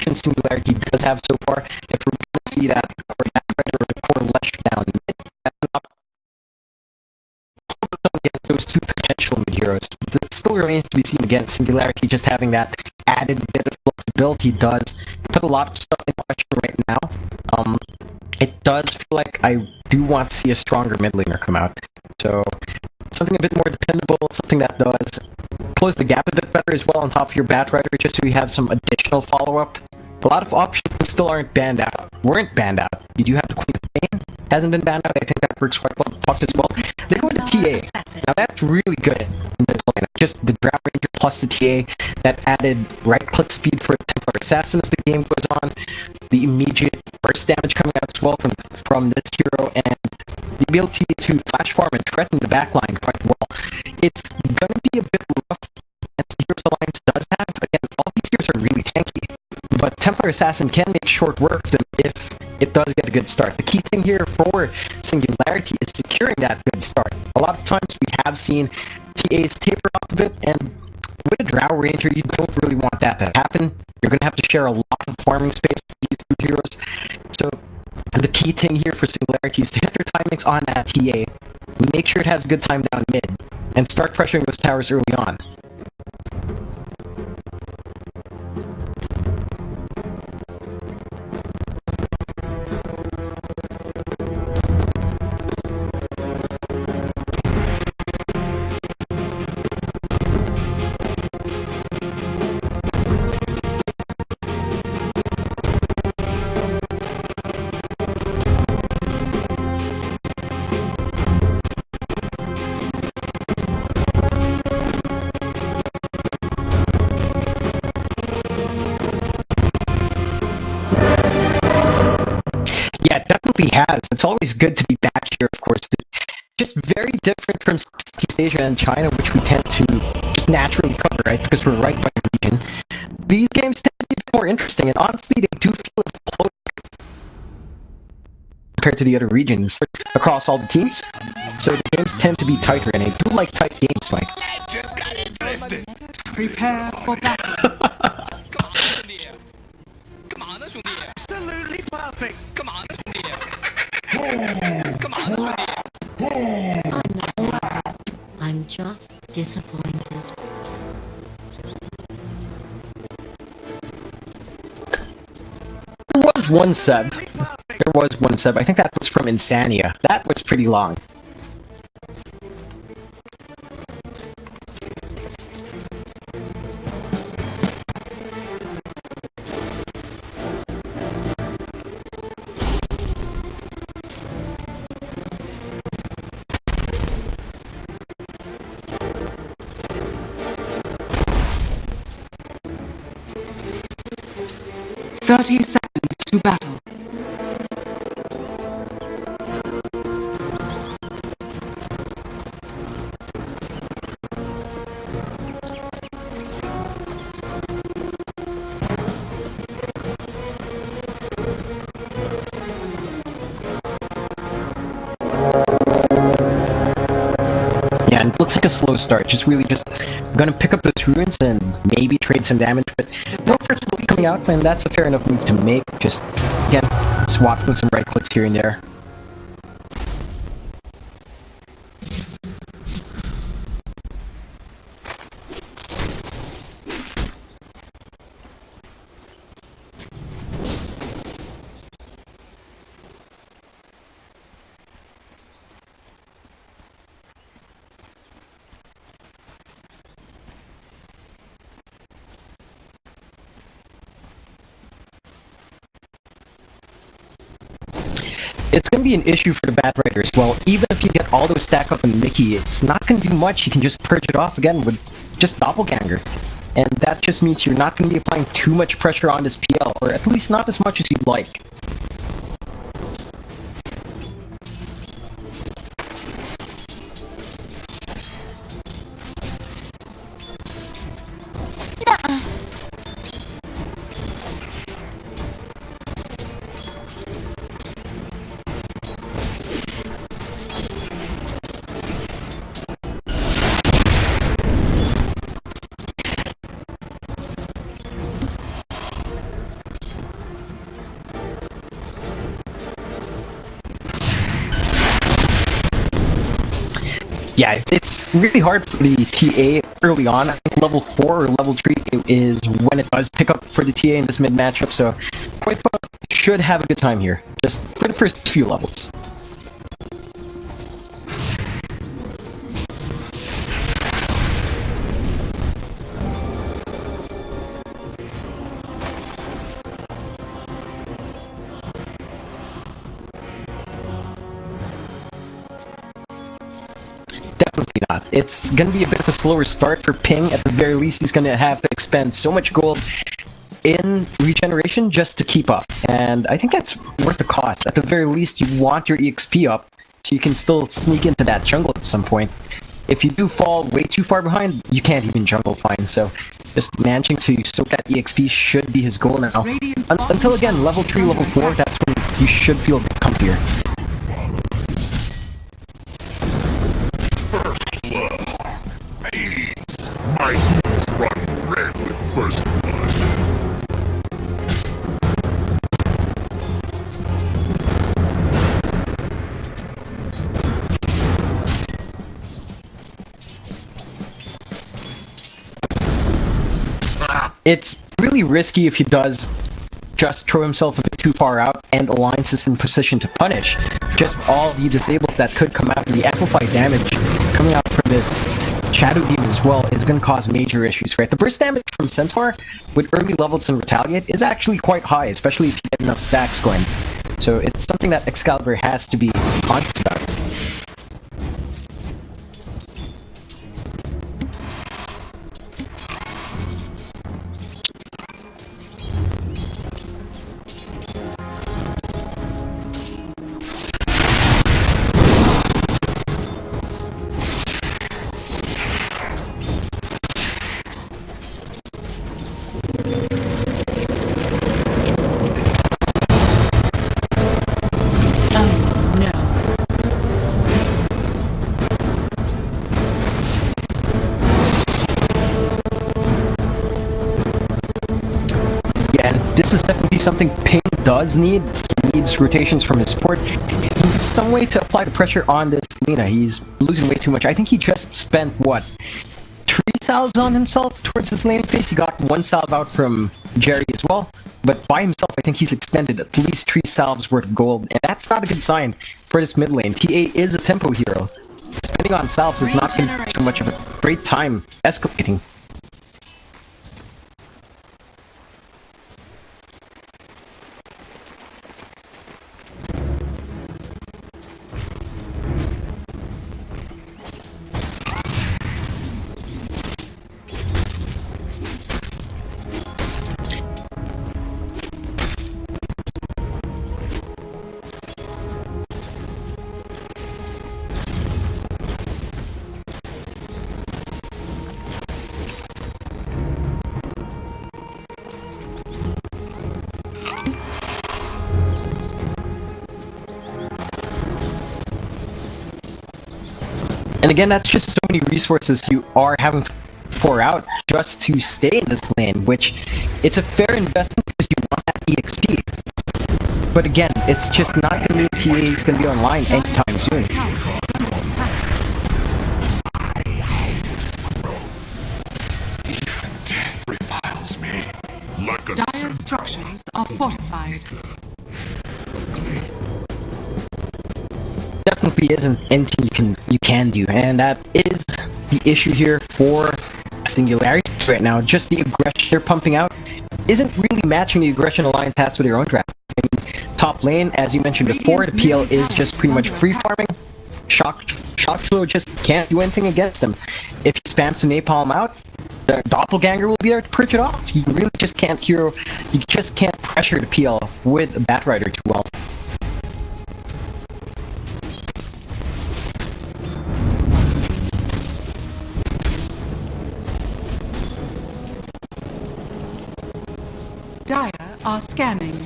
options Singularity does have so far. If we're going to see that or that or the core less down mid, that's an option against those two potential mid heroes. It still remains to be seen against Singularity. Just having that added bit of flexibility does put a lot of stuff in question right now. It does feel like I do want to see a stronger mid laner come out. So something a bit more dependable, something that does close the gap a bit better as well on top of your Batrider, just so you have some additional follow-up. A lot of options still weren't banned out. You do have the Queen of Pain, hasn't been banned out. I think that works quite well with Puck as well. They go to TA. Now that's really good in this lane. Just the Drought Ranger plus the TA, that added right-click speed for Templar Assassin as the game goes on. The immediate burst damage coming out as well from this hero, and the ability to flash farm and threaten the backline quite well. It's going to be a bit rough, as the Heroes Alliance does have. Again, all these heroes are really tanky, but Templar Assassin can make short work of them if it does get a good start. The key thing here for Singularity is securing that good start. A lot of times we have seen TAs taper off a bit, and with a Drow Ranger, you don't really want that to happen. You're going to have to share a lot of farming space with these two heroes. So the key thing here for Singularity is to hit their timings on that TA, make sure it has a good time down mid, and start pressuring those towers early on. Has. It's always good to be back here, of course. Just very different from Southeast Asia and China, which we tend to just naturally cover, right? Because we're right by the region. These games tend to be more interesting, and honestly, they do feel close compared to the other regions across all the teams. So the games tend to be tighter, and I do like tight games, Mike. Just got interested. Prepare for battle. Absolutely perfect. Oh no, I'm just disappointed. There was one sub. I think that was from Insania. That was pretty long. Thirty seconds to battle. Yeah, and it looks like a slow start. Gonna pick up those ruins and maybe trade some damage, but no first will be coming out, and that's a fair enough move to make. Just, again, swapping some right clicks here and there. It's going to be an issue for the Batrider as well. Even if you get all those stack up in Mickey, it's not going to do much. You can just purge it off again with just Doppelganger. And that just means you're not going to be applying too much pressure on this PL, or at least not as much as you'd like. Yeah, it's really hard for the TA early on. I think level 4 or level 3 is when it does pick up for the TA in this mid matchup, so Point should have a good time here, just for the first few levels. Definitely not. It's going to be a bit of a slower start for Ping. At the very least, he's going to have to expend so much gold in regeneration just to keep up. And I think that's worth the cost. At the very least, you want your EXP up so you can still sneak into that jungle at some point. If you do fall way too far behind, you can't even jungle fine. So just managing to soak that EXP should be his goal now. Until again, level 3, level 4, that's when you should feel a bit comfier. My hands run red with first blood. It's really risky if he does just throw himself a bit too far out, and Alliance is in position to punish. Just all the disables that could come out, and the amplified damage coming out from this Shadow Demon as well is going to cause major issues, right? The burst damage from Centaur with early levels in Retaliate is actually quite high, especially if you get enough stacks going. So it's something that Excalibur has to be conscious about. This is definitely something Ping does need. He needs rotations from his support. He needs some way to apply the pressure on this Lina. He's losing way too much. I think he just spent, what, 3 salves on himself towards his lane phase? He got 1 salve out from Jerry as well. But by himself, I think he's expended at least 3 salves worth of gold. And that's not a good sign for this mid lane. TA is a tempo hero. Spending on salves is not going to be too much of a great time escalating. And again, that's just so many resources you are having to pour out just to stay in this lane, which it's a fair investment because you want that EXP. But again, it's just not going to mean TA is going to be online anytime soon. Death reviles me. Like a Dire structures are fortified. Definitely isn't anything you can do, and that is the issue here for Singularity right now. Just the aggression they're pumping out isn't really matching the aggression Alliance has with their own draft. I mean, top lane, as you mentioned before, the PL is just pretty much free farming. Shock Flow just can't do anything against them. If he spams the napalm out, the doppelganger will be there to purge it off. You really just can't hero. You just can't pressure the PL with a Batrider too well. Dire are scanning.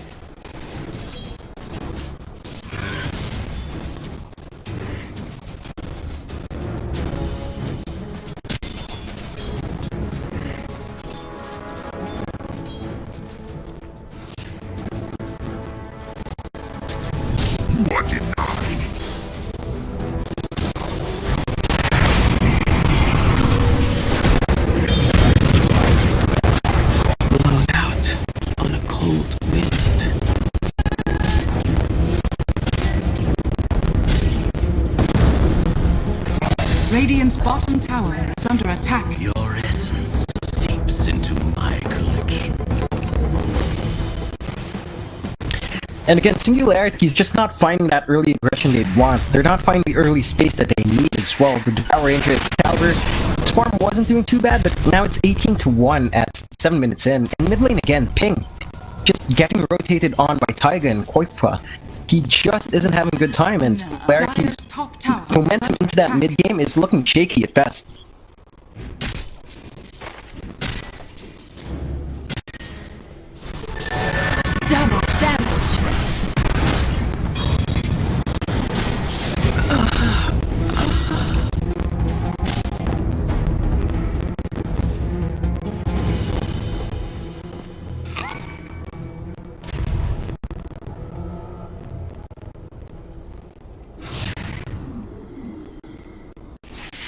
what did I? Radiant's bottom tower is under attack. Your essence seeps into my collection. And again, Singularity is just not finding that early aggression they'd want. They're not finding the early space that they need as well. The Power Ranger Excalibur, this farm wasn't doing too bad, but now it's 18-1 at 7 minutes in. And mid lane again, Ping, just getting rotated on by Taiga and Koifa. He just isn't having a good time, and Singularity's Dire's top tower is momentum under into that attack. mid game is looking shaky at best. Double damage.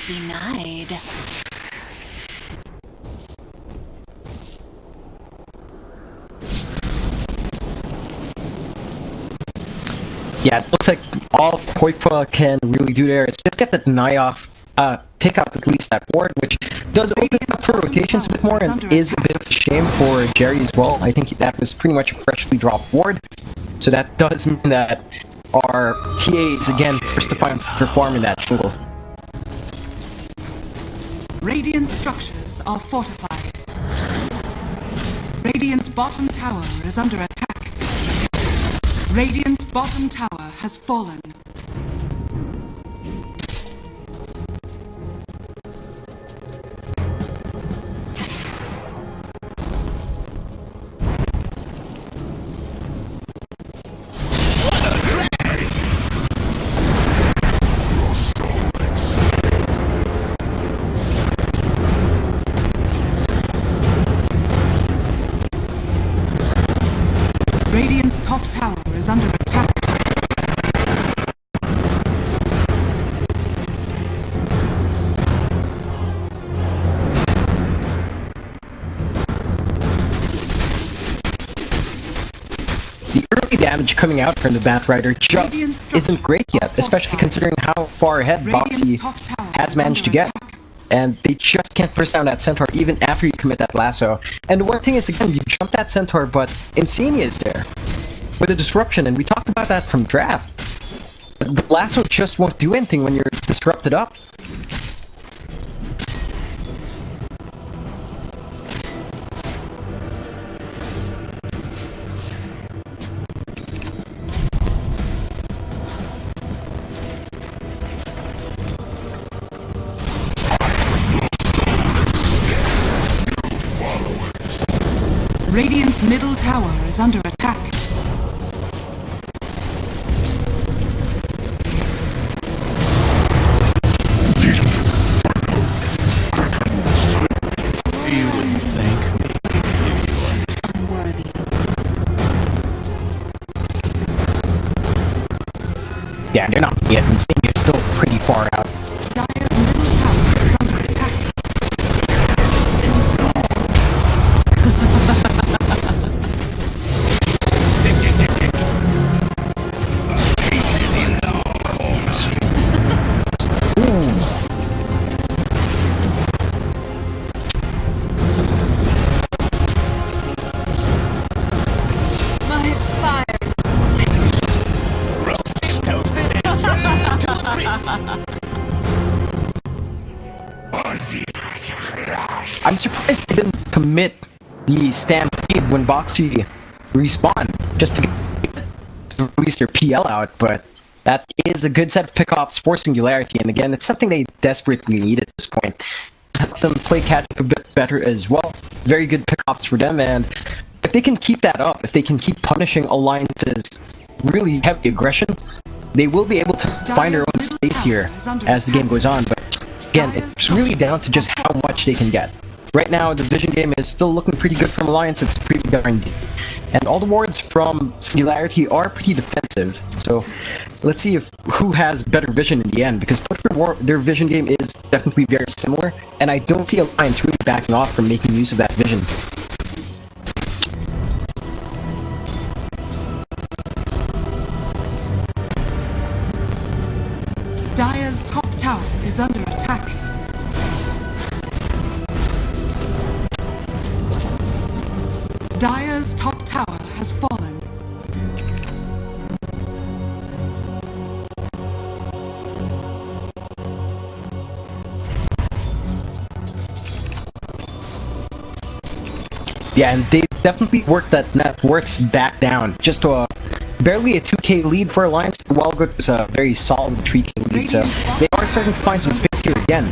Denied. Yeah, it looks like all Koifa can really do there is just get the deny off, take out at least that ward, which does open up for rotations a bit more and is a bit of a shame for Jerry as well. I think that was pretty much a freshly dropped ward, so that does mean that our TA is again forced to perform in that jungle. Radiant structures are fortified. Radiant's bottom tower is under attack. Radiant's bottom tower has fallen. Radiant's top tower is under attack. The early damage coming out from the Batrider just isn't great yet, especially considering how far ahead Boxy has managed to get. And they just can't press down that Centaur even after you commit that lasso. And the one thing is, again, you jump that Centaur, but Insania is there with a disruption, and we talked about that from draft. The lasso just won't do anything when you're disrupted up. Radiant's middle tower is under attack. You would thank me if you were Unworthy. Yeah, they're not yet. Insania's still pretty far out. Dire's middle tower is under attack. My fire. I'm surprised they didn't commit the stampede when Boxy respawned, just to release their PL out, but that is a good set of pickoffs for Singularity, and again, it's something they desperately need at this point. To help them play catch up a bit better as well. Very good pickoffs for them, and if they can keep that up, if they can keep punishing alliances really heavy aggression, they will be able to find their own space here as the game goes on, but again, it's really down to just how much they can get. Right now, the vision game is still looking pretty good from Alliance, it's pretty guaranteed. And all the wards from Singularity are pretty defensive, so let's see who has better vision in the end, because their vision game is definitely very similar, and I don't see Alliance really backing off from making use of that vision. Dire's top tower is under attack. Dire's top tower has fallen. Yeah, and they definitely worked that net worth back down. Just to barely a 2k lead for Alliance. Wildgood is a very solid 3k lead, so they are starting to find some space here again.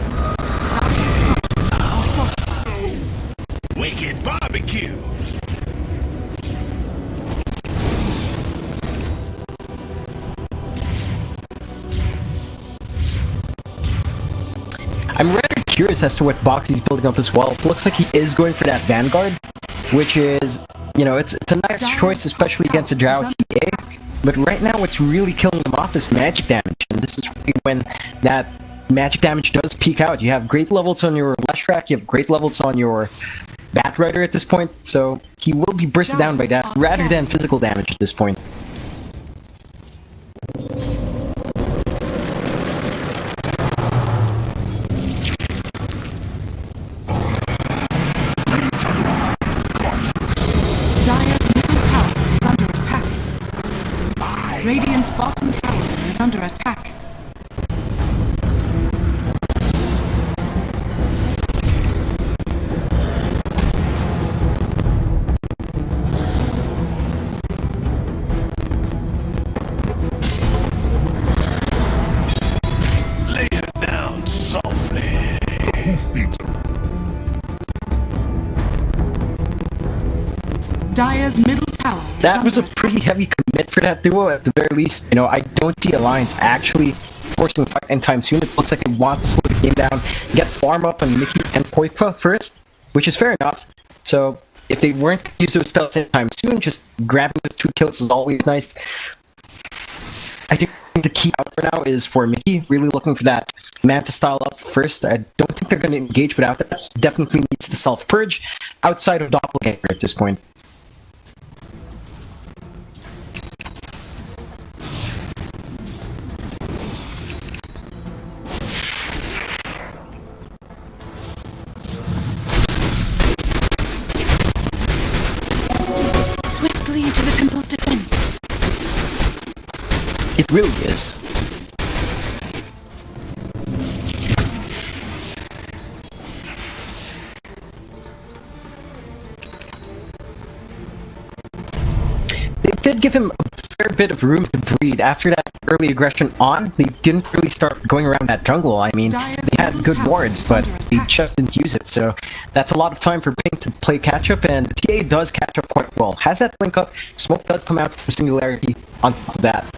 Wicked barbecue. I'm rather curious as to what Boxy's building up as well. It looks like he is going for that Vanguard, which is, you know, it's a nice choice, especially against a Drow TA. But right now, what's really killing them off is magic damage, and this is really when that magic damage does peak out. You have great levels on your Leshrac, you have great levels on your Batrider at this point, so he will be bursted down by that rather than physical damage at this point. Radiant's bottom tower is under attack. Lay it down softly. Dire's middle tower is That was a under pretty heavy commit for that duo, at the very least. You know, I don't see Alliance actually forcing a fight anytime soon. It looks like they want to slow the game down, get farm up on Mickey and Poikpa first, which is fair enough. So, if they weren't going to use those spells anytime soon, just grabbing those 2 kills is always nice. I think the key out for now is for Mickey, really looking for that Manta style up first. I don't think they're going to engage without that. He definitely needs to self-purge outside of Doppelganger at this point. Swiftly to the temple's defense. It really is. They did give him a fair bit of room to breathe. After that early aggression on, they didn't really start going around that jungle. I mean, they had good wards, but they just didn't use it. So that's a lot of time for Pink to play catch-up, and the TA does catch up quite well. Has that link up, smoke does come out from Singularity on top of that.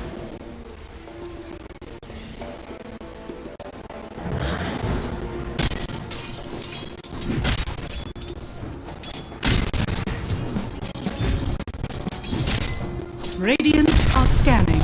Radiant are scanning.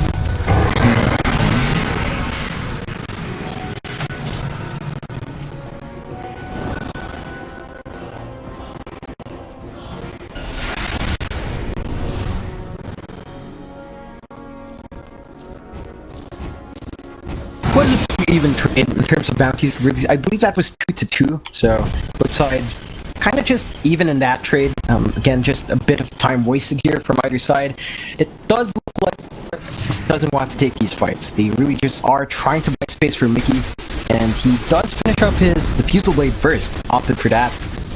Was a few even trade in terms of bounties. I believe that was 2-2, so both sides kind of just even in that trade. Again, just a bit of time wasted here from either side. It does look like this doesn't want to take these fights. They really just are trying to buy space for Mickey, and he does finish up his Diffusal Blade first, opted for that,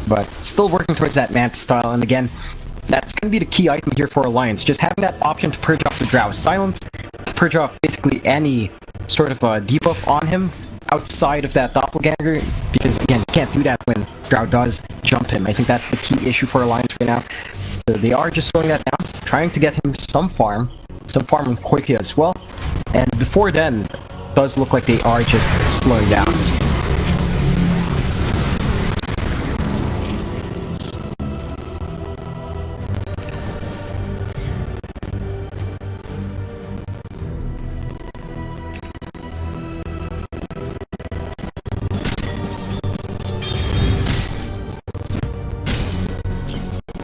but still working towards that Manta style, and again, that's going to be the key item here for Alliance, just having that option to purge off the Drow Silence, purge off basically any sort of a debuff on him outside of that Doppelganger, because again, you can't do that when Drow does jump him. I think that's the key issue for Alliance right now. So they are just slowing that down, trying to get him some farm on Koike as well, and before then, it does look like they are just slowing down.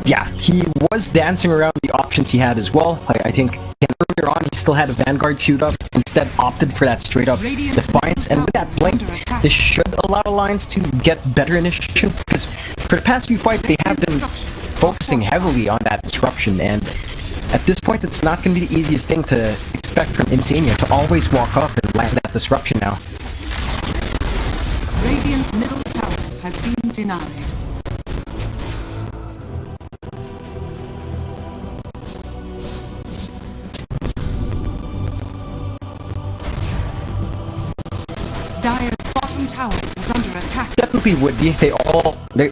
Yeah, he was dancing around the options he had as well. I think again, earlier on he still had a Vanguard queued up, instead opted for that straight up Defiance, and with that blink, this should allow Alliance to get better initiation, because for the past few fights they have been focusing heavily on that disruption, and at this point it's not going to be the easiest thing to expect from Insania to always walk up and land that disruption now. Radiant's middle tower has been denied. Dire's bottom tower is under attack. Definitely would be. They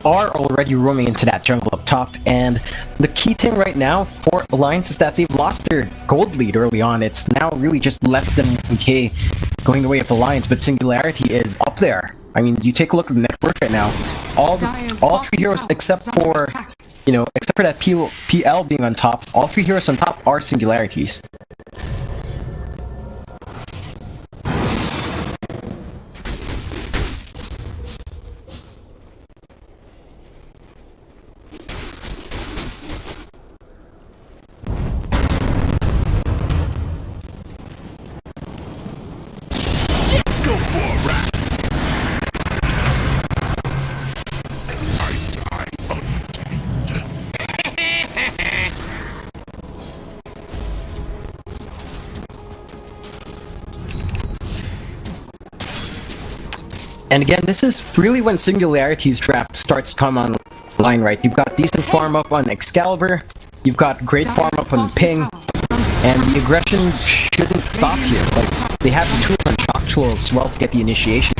are already roaming into that jungle up top, and the key thing right now for Alliance is that they've lost their gold lead early on. It's now really just less than 1k going the way of Alliance, but Singularity is up there. I mean, you take a look at the net worth right now. All three heroes except for that PL being on top, all three heroes on top are Singularities. And again, this is really when Singularity's draft starts to come online, right? You've got decent farm up on Excalibur, you've got great farm up on Ping, and the aggression shouldn't stop here. Like, they have the tools on Shock Tool as well to get the initiation.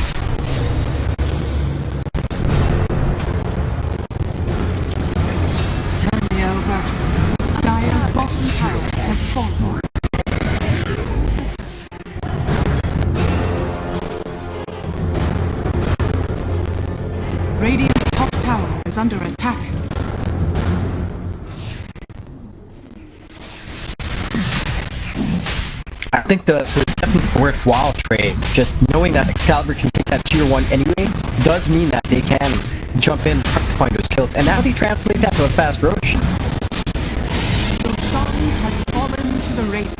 Turn me over. Dire's bottom tower has fallen. Radiant's top tower is under attack. I think that's a definitely worthwhile trade. Just knowing that Excalibur can take that tier 1 anyway does mean that they can jump in to find those kills. And now they translate that to a fast Roche. Shang has fallen to the Radiant.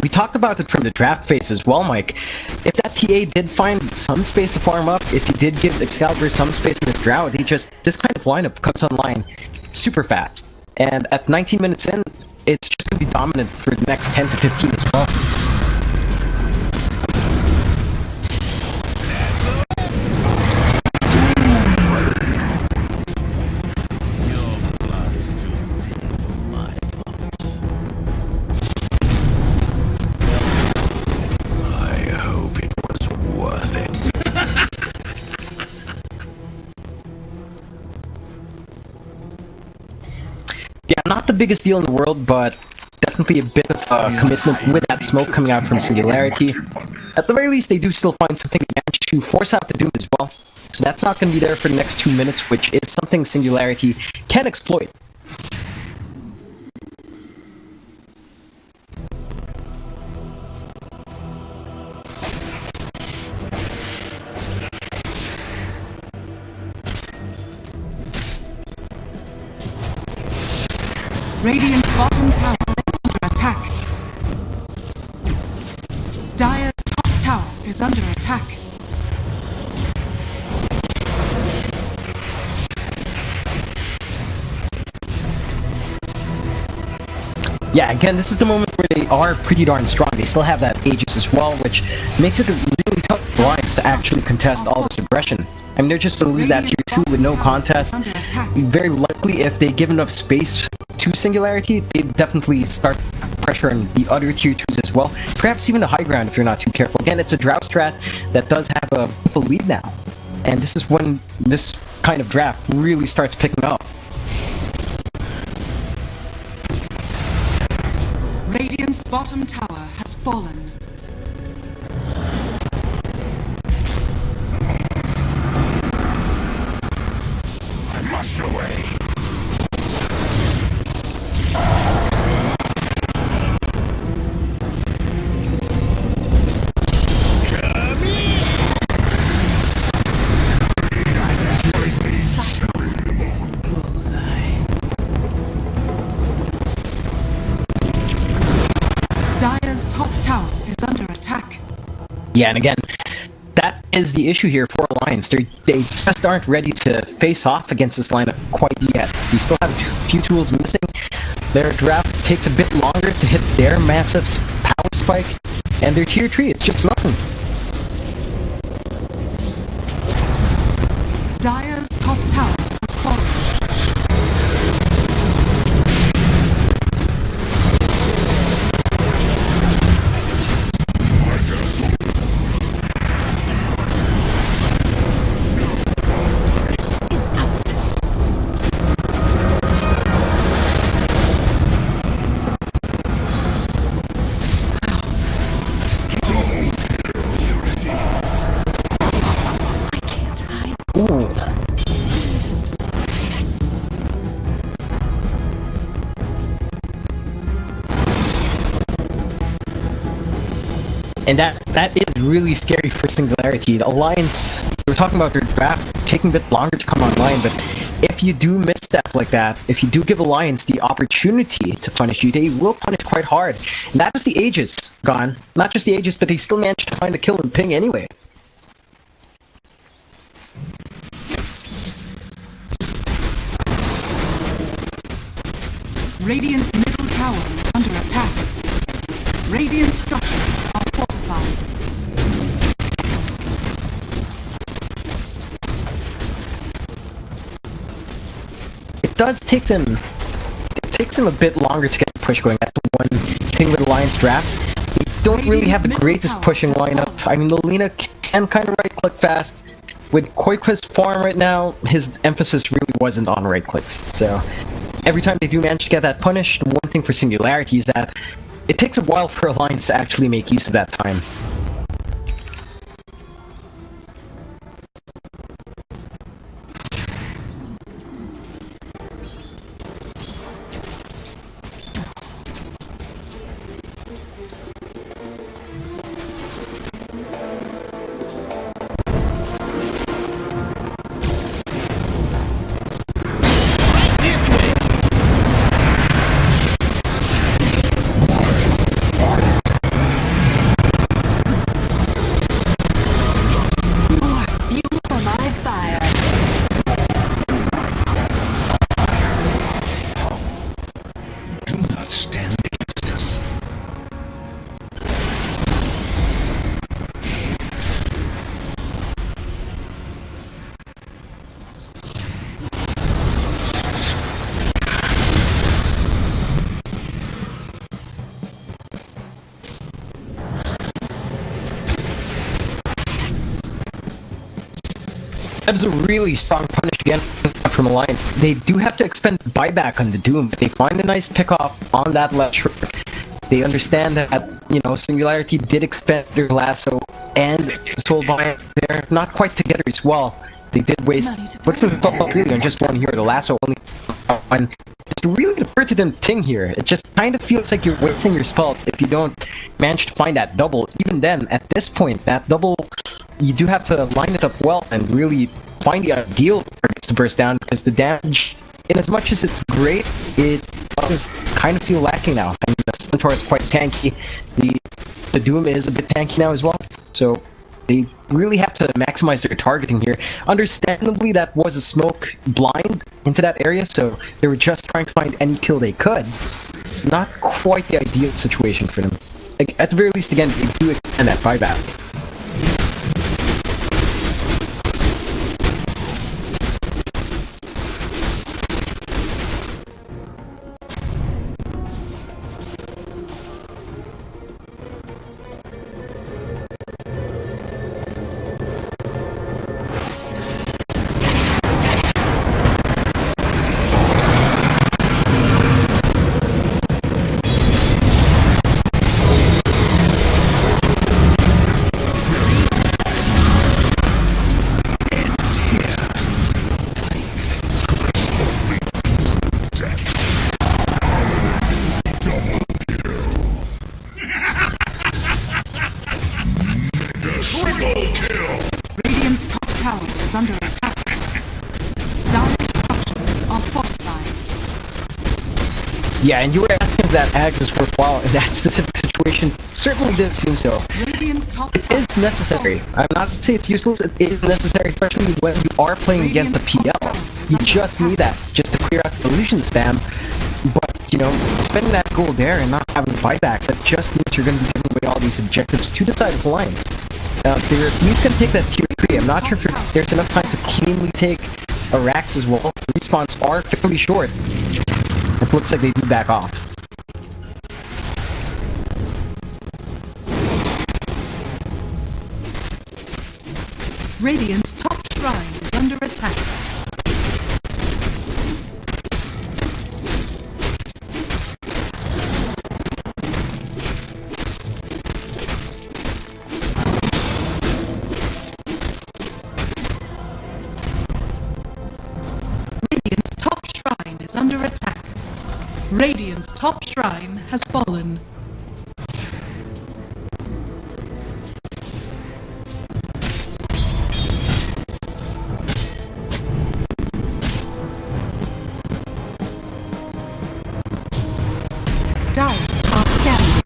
We talked about it from the draft phase as well, Mike. If that TA did find some space to farm up, if he did give Excalibur some space in his drought, this kind of lineup comes online super fast. And at 19 minutes in, it's just going to be dominant for the next 10 to 15 as well. Yeah, not the biggest deal in the world, but definitely a bit of a commitment with that smoke coming out from Singularity. At the very least, they do still find something to manage to force out the Doom as well. So that's not going to be there for the next 2 minutes, which is something Singularity can exploit. Radiant's bottom tower is under attack. Dire's top tower is under attack. Yeah, again, this is the moment where they are pretty darn strong. They still have that Aegis as well, which makes it really tough for Alliance to actually contest all this aggression. I mean, they're just going to lose that tier 2 with no contest. Very likely, if they give enough space to Singularity, they definitely start pressure on the other tier 2s as well. Perhaps even a high ground if you're not too careful. Again, it's a drought strat that does have a lead now. And this is when this kind of draft really starts picking up. Radiant's bottom tower has fallen. I must away. Yeah, and again, that is the issue here for Alliance. They just aren't ready to face off against this lineup quite yet. They still have a few tools missing. Their draft takes a bit longer to hit their massive power spike, and their tier 3, it's just nothing. Dire's top tower has fallen. Ooh. And that is really scary for Singularity. The Alliance, we were talking about their draft taking a bit longer to come online, but if you do misstep like that, if you do give Alliance the opportunity to punish you, they will punish quite hard. And that was the Aegis gone. Not just the Aegis, but they still managed to find a kill and ping anyway. Radiant's middle tower is under attack. Radiant structures are fortified. It does take them... It takes them a bit longer to get the push going. That's the one thing with Alliance draft. They don't really have the greatest pushing lineup. I mean, Lolina can kind of right-click fast. With Koikwa's farm right now, his emphasis really wasn't on right-clicks. So, every time they do manage to get that punished, one thing for Singularity is that it takes a while for Alliance to actually make use of that time. That was a really strong punish again from Alliance. They do have to expend buyback on the Doom, but they find a nice pick-off on that left short. They understand that, you know, Singularity did expend their lasso and soul buy. They're not quite together as well. They did waste, but for the top really on just one hero, the lasso only one. It's really the to them thing here. It just kind of feels like you're wasting your spells if you don't manage to find that double. Even then, at this point, that double, you do have to line it up well and really find the ideal targets to burst down, because the damage, in as much as it's great, it does kind of feel lacking now. I mean, the Centaur is quite tanky. The Doom is a bit tanky now as well. So they really have to maximize their targeting here. Understandably, that was a smoke blind into that area, so they were just trying to find any kill they could. Not quite the ideal situation for them. Like, at the very least, again, they do extend that buyback. Radiant's top tower is under attack. Dire's structures are fortified. Yeah, and you were asking if that Axe is worthwhile in that specific situation. certainly did seem so. Radiant's top It is necessary. I'm not saying it's useless, it is necessary, especially when you are playing against the PL. You just need that, just to clear out the illusion spam. But, you know, spending that gold there and not having the buyback, that just means you're going to be giving away all these objectives to the side of the lines. He's going to take that tier 3. I'm not sure if there's enough time to cleanly take a Rax as well. The respawns are fairly short. It looks like they do back off. Radiant's top shrine is under attack. Radiant's top shrine is under attack. Radiant's top shrine has fallen. Dire are scanning.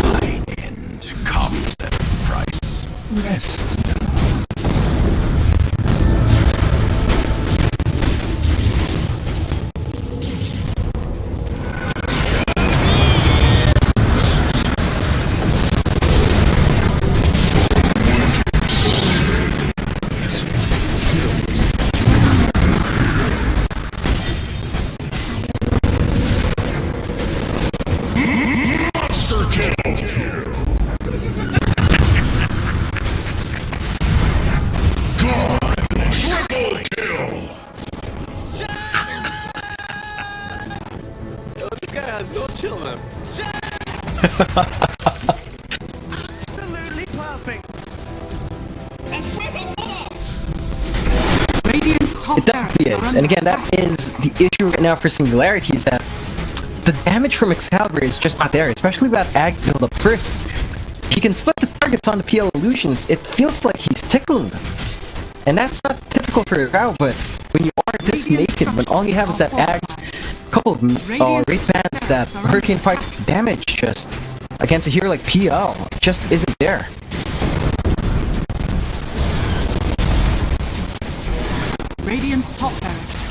My end comes at a price. Rest. Monster kill! God! Triple kill! This guy has no chill, man. Absolutely perfect. Radiant's top It definitely barracks is. are And under again, that attack. is the issue right now for Singularity, is that the damage from Excalibur is just not there, especially about Ag build up first. He can split the targets on the PL illusions. It feels like he's tickling them. And that's not typical for a row, but when you are this naked, when all you have is that Ag's couple of Wraith Bands, that Hurricane Pike damage just against a hero like PL just isn't there. Radiant's top barracks has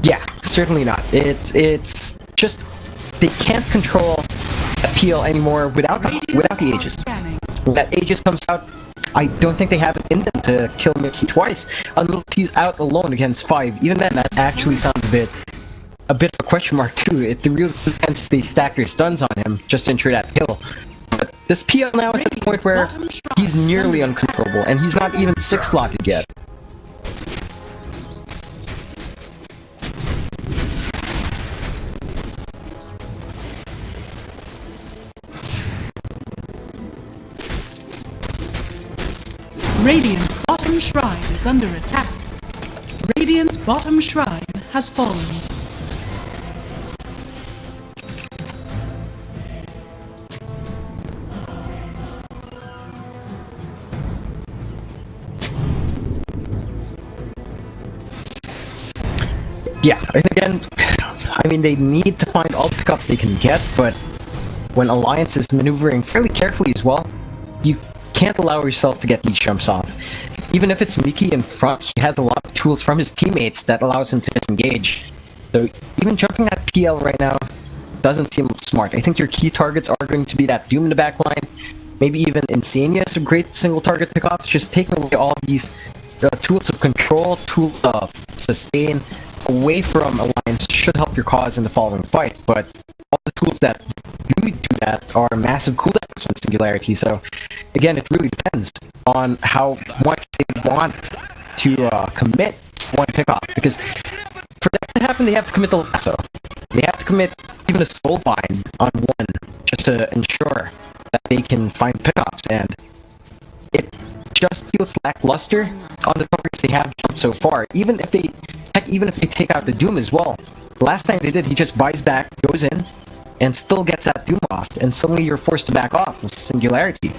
Yeah, certainly not. It's just they can't control appeal anymore without the Aegis. scanning. When that Aegis comes out, I don't think they have it in them to kill Mickey twice unless he's out alone against 5. Even then, that actually sounds a bit of a question mark too. It really depends if they stack their stuns on him just to ensure that kill. But this PL now is at the point where he's nearly uncontrollable, and he's not even 6-slotted yet. Radiant's bottom shrine is under attack. Radiant's bottom shrine has fallen. Yeah, I think again, I mean, they need to find all the pickups they can get, but when Alliance is maneuvering fairly carefully as well, you can't allow yourself to get these jumps off. Even if it's Mickey in front, he has a lot of tools from his teammates that allows him to disengage. So even jumping that PL right now doesn't seem smart. I think your key targets are going to be that Doom in the backline, maybe even Insania is a great single target pickoff, just taking away all these tools of control, tools of sustain away from Alliance should help your cause in the following fight, but all the tools that do that are massive cooldowns on Singularity, so again, it really depends on how much they want to commit one pickoff, because for that to happen, they have to commit the lasso. They have to commit even a soul bind on one, just to ensure that they can find pickoffs, and just feels lackluster on the coverage they have done so far. Even if they take out the Doom as well. Last time they did, he just buys back, goes in, and still gets that Doom off, and suddenly you're forced to back off with Singularity.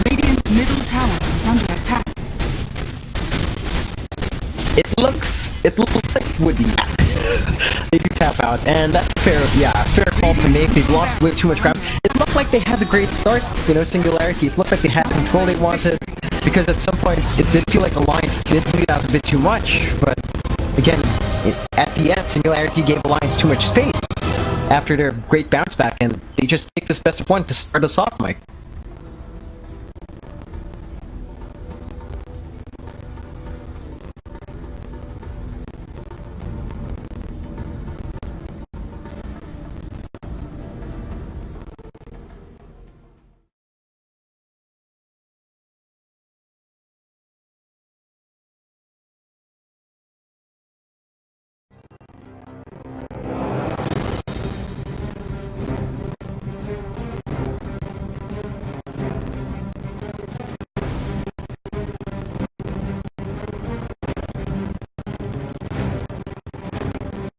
Radiant's middle tower is under attack. It looks like it would be. They do tap out, and that's fair call to make. They've lost way too much ground. It looked like they had the great start, Singularity. It looked like they had the control they wanted, because at some point it did feel like Alliance did bleed out a bit too much, but again, at the end, Singularity gave Alliance too much space after their great bounce back, and they just take this best of one to start us off, Mike.